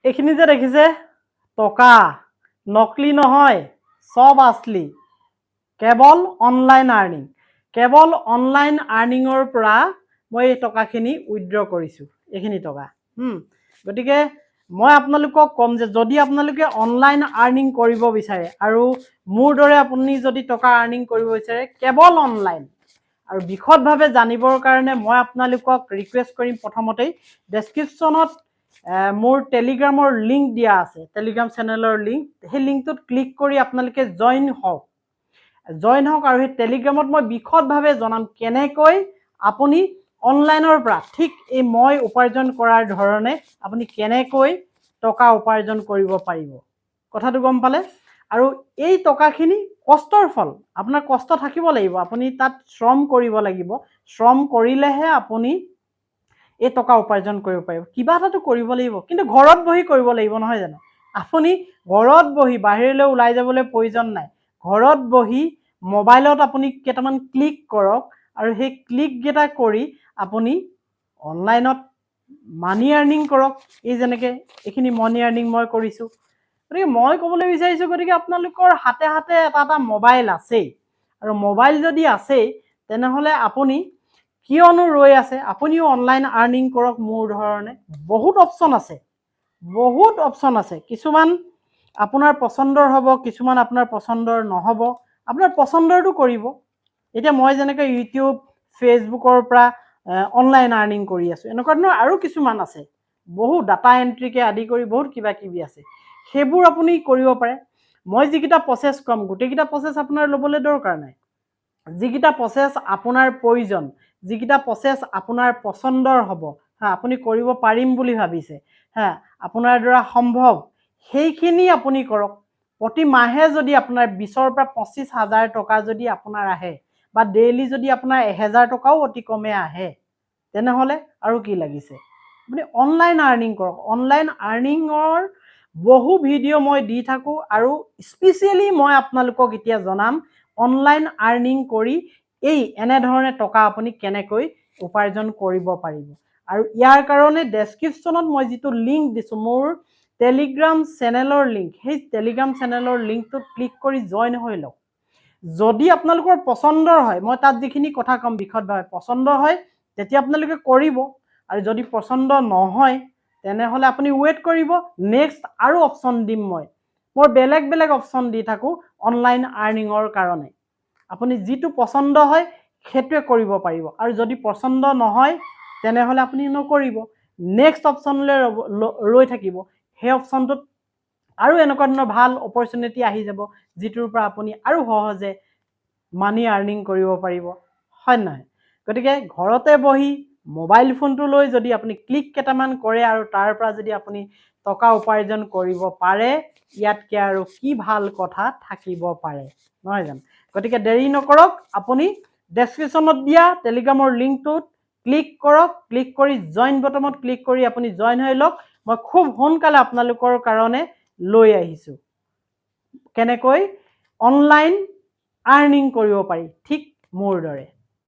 এইখিনি যে দেখিছে টকা নকলি নহয়, সব আসলি, কেৱল অনলাইন আৰ্নিং। কেৱল অনলাইন আৰ্নিঙৰ পৰা মই এই টকাখিনি উইথড্ৰ কৰিছোঁ, এইখিনি টকা। গতিকে মই আপোনালোকক ক'ম যে যদি আপোনালোকে অনলাইন আৰ্নিং কৰিব বিচাৰে আৰু মোৰ দৰে আপুনি যদি টকা আৰ্নিং কৰিব বিচাৰে কেৱল অনলাইন আৰু বিশদভাৱে জানিবৰ কাৰণে মই আপোনালোকক ৰিকুৱেষ্ট কৰিম, প্ৰথমতেই ডেছক্ৰিপশ্যনত মোৰ টেলিগ্ৰামৰ লিংক দিয়া আছে, টেলিগ্ৰাম চেনেলৰ লিংক। সেই লিংকটোত ক্লিক কৰি আপোনালোকে জইন হওক আৰু সেই টেলিগ্ৰামত মই বিশদভাৱে জনাম কেনেকৈ আপুনি অনলাইনৰ পৰা ঠিক এই মই উপাৰ্জন কৰাৰ ধৰণে আপুনি কেনেকৈ টকা উপাৰ্জন কৰিব পাৰিব। কথাটো গম পালে? আৰু এই টকাখিনি কষ্টৰ ফল, আপোনাৰ কষ্ট থাকিব লাগিব, আপুনি তাত শ্ৰম কৰিব লাগিব, শ্ৰম কৰিলেহে আপুনি এই টকা উপাৰ্জন কৰিব পাৰিব। কিবা এটাতো কৰিব লাগিব, কিন্তু ঘৰত বহি কৰিব লাগিব, নহয় জানো? আপুনি ঘৰত বহি বাহিৰলৈ ওলাই যাবলৈ প্ৰয়োজন নাই, ঘৰত বহি মোবাইলত আপুনি কেইটামান ক্লিক কৰক আৰু সেই ক্লিককেইটা কৰি আপুনি অনলাইনত মানি আৰ্নিং কৰক। এই যেনেকৈ এইখিনি মানি আৰ্নিং মই কৰিছোঁ। গতিকে মই ক'বলৈ বিচাৰিছোঁ, গতিকে আপোনালোকৰ হাতে হাতে এটা এটা মোবাইল আছেই, আৰু মোবাইল যদি আছেই তেনেহ'লে আপুনি কিয়নো ৰৈ আছে? আপুনিও অনলাইন আৰ্নিং কৰক মোৰ ধৰণে। বহুত অপশ্যন আছে, বহুত অপশ্যন আছে। কিছুমান আপোনাৰ পচন্দৰ হ'ব, কিছুমান আপোনাৰ পচন্দৰ নহ'ব। আপোনাৰ পচন্দৰটো কৰিব। এতিয়া মই যেনেকৈ ইউটিউব ফেচবুকৰ পৰা অনলাইন আৰ্নিং কৰি আছোঁ, এনেকুৱা ধৰণৰ আৰু কিছুমান আছে, বহুত ডাটা এণ্ট্ৰিকে আদি কৰি বহুত কিবা কিবি আছে, সেইবোৰ আপুনি কৰিব পাৰে। মই যিকেইটা প্ৰচেছ ক'ম গোটেইকেইটা প্ৰচেছ আপোনাৰ ল'বলৈ দৰকাৰ নাই। যিকেইটা প্ৰচেছ আপোনাৰ প্ৰয়োজন, যিকেইটা প্ৰচেছ আপোনাৰ পচন্দৰ হ'ব, আপুনি কৰিব পাৰিম বুলি ভাবিছে, আপোনাৰ দ্বাৰা সম্ভৱ, সেইখিনি আপুনি কৰক। প্ৰতি মাহে যদি আপোনাৰ 20,000 পৰা 25,000 টকা যদি আপোনাৰ আহে, বা ডেইলি যদি আপোনাৰ 1000 টকাও অতি কমে আহে, তেনেহ'লে আৰু কি লাগিছে? আপুনি অনলাইন আৰ্নিং কৰক। অনলাইন আৰ্নিঙৰ বহু ভিডিঅ' মই দি থাকোঁ, আৰু স্পেচিয়েলি মই আপোনালোকক এতিয়া জনাম অনলাইন আৰ্নিং কৰি এনেধৰণে টকা আপুনি কেনেকৈ উপাৰ্জন কৰিব পাৰিব। আৰু ইয়াৰ কাৰণে ডেছক্ৰিপশ্যনত মই যিটো লিংক দিছোঁ, মোৰ টেলিগ্ৰাম চেনেলৰ লিংক, সেই টেলিগ্ৰাম চেনেলৰ লিংকটোত ক্লিক কৰি জইন হৈ লওক। যদি আপোনালোকৰ পচন্দৰ হয়, মই তাত যিখিনি কথা ক'ম বিশদভাৱে, পচন্দৰ হয় তেতিয়া আপোনালোকে কৰিব, আৰু যদি পচন্দ নহয় তেনেহ'লে আপুনি ৱেইট কৰিব। নেক্সট আৰু অপশ্যন দিম মই বেলেগ বেলেগ অপশ্যন দি থাকোঁ অনলাইন আৰ্নিঙৰ কাৰণে। আপুনি যিটো পচন্দ হয় সেইটোৱে কৰিব পাৰিব, আৰু যদি পচন্দ নহয় তেনেহ'লে আপুনি নকৰিব, নেক্সট অপশ্যনলৈ ৰৈ থাকিব। সেই অপশ্যনটোত আৰু এনেকুৱা ধৰণৰ ভাল অপৰচুনিটি আহি যাব, যিটোৰ পৰা আপুনি আৰু সহজে মানি আৰ্নিং কৰিব পাৰিব, হয় নহয়? গতিকে ঘৰতে বহি মোবাইল ফোনটো লৈ যদি আপুনি ক্লিক কেইটামান কৰে আৰু তাৰ পৰা যদি আপুনি টকা উপাৰ্জন কৰিব পাৰে, ইয়াতকৈ আৰু কি ভাল কথা থাকিব পাৰে, নহয় জানো? গতিকে দেৰি নকৰক, আপুনি ডেছক্ৰিপশ্যনত দিয়া টেলিগ্ৰামৰ লিংকটোত ক্লিক কৰক, ক্লিক কৰি জইন বটনত ক্লিক কৰি আপুনি জইন হৈ লওক। মই খুব সোনকালে আপোনালোকৰ কাৰণে লৈ আহিছোঁ কেনেকৈ অনলাইন আৰ্নিং কৰিব পাৰি, ঠিক মোৰ দৰে।